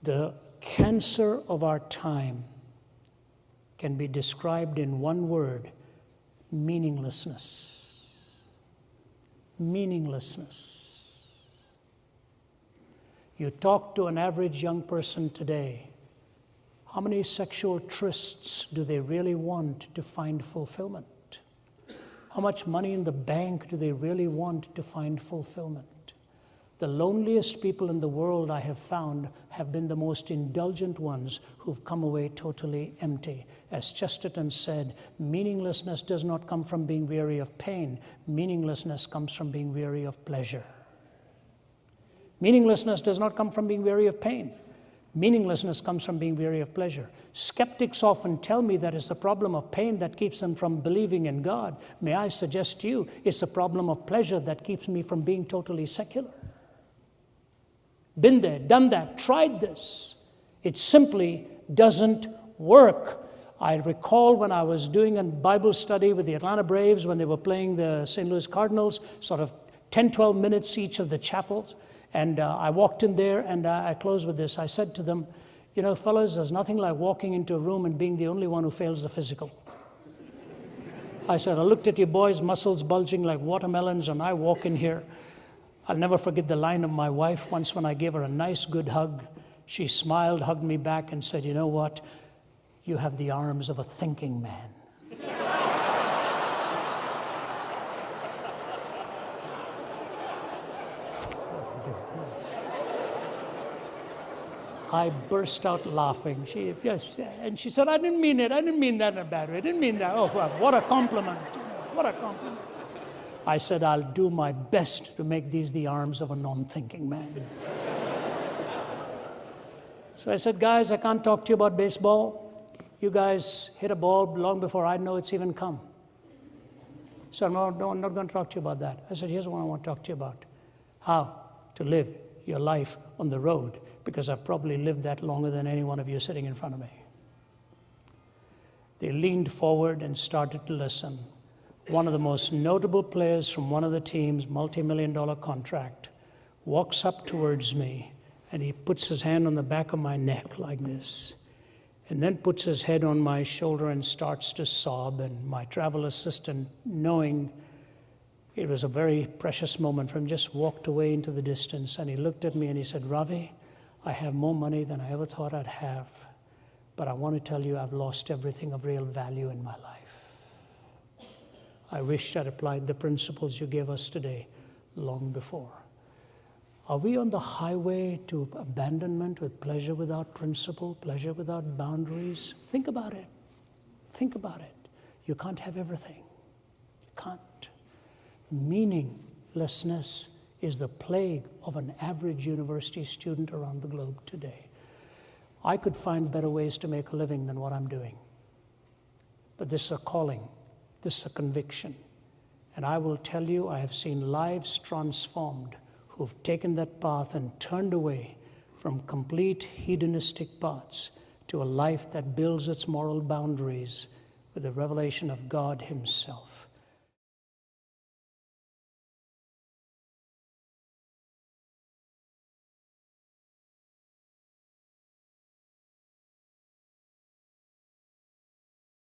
The cancer of our time can be described in one word: meaninglessness. Meaninglessness. You talk to an average young person today, how many sexual trysts do they really want to find fulfillment? How much money in the bank do they really want to find fulfillment? The loneliest people in the world, I have found, have been the most indulgent ones who've come away totally empty. As Chesterton said, meaninglessness does not come from being weary of pain. Meaninglessness comes from being weary of pleasure. Meaninglessness does not come from being weary of pain. Meaninglessness comes from being weary of pleasure. Skeptics often tell me that it's the problem of pain that keeps them from believing in God. May I suggest to you, it's the problem of pleasure that keeps me from being totally secular. Been there, done that, tried this. It simply doesn't work. I recall when I was doing a Bible study with the Atlanta Braves when they were playing the St. Louis Cardinals, sort of 10, 12 minutes each of the chapels. And I walked in there, and I closed with this. I said to them, you know, fellas, there's nothing like walking into a room and being the only one who fails the physical. I said, I looked at you boys, muscles bulging like watermelons, and I walk in here. I'll never forget the line of my wife once when I gave her a nice, good hug. She smiled, hugged me back, and said, you know what? You have the arms of a thinking man. I burst out laughing. And she said, I didn't mean it. I didn't mean that in a bad way. I didn't mean that. Oh, what a compliment. What a compliment. I said, I'll do my best to make these the arms of a non-thinking man. So I said, guys, I can't talk to you about baseball. You guys hit a ball long before I know it's even come. So no, I'm not going to talk to you about that. I said, here's what I want to talk to you about. How to live your life on the road, because I've probably lived that longer than any one of you sitting in front of me. They leaned forward and started to listen. One of the most notable players from one of the teams, multi-million-dollar contract, walks up towards me, and he puts his hand on the back of my neck like this, and then puts his head on my shoulder and starts to sob. And my travel assistant, knowing it was a very precious moment for him, just walked away into the distance, and he looked at me and he said, Ravi, I have more money than I ever thought I'd have, but I want to tell you I've lost everything of real value in my life. I wished I'd applied the principles you gave us today long before. Are we on the highway to abandonment with pleasure without principle, pleasure without boundaries? Think about it. Think about it. You can't have everything. You can't. Meaninglessness is the plague of an average university student around the globe today. I could find better ways to make a living than what I'm doing. But this is a calling. This is a conviction. And I will tell you, I have seen lives transformed who've taken that path and turned away from complete hedonistic paths to a life that builds its moral boundaries with the revelation of God Himself.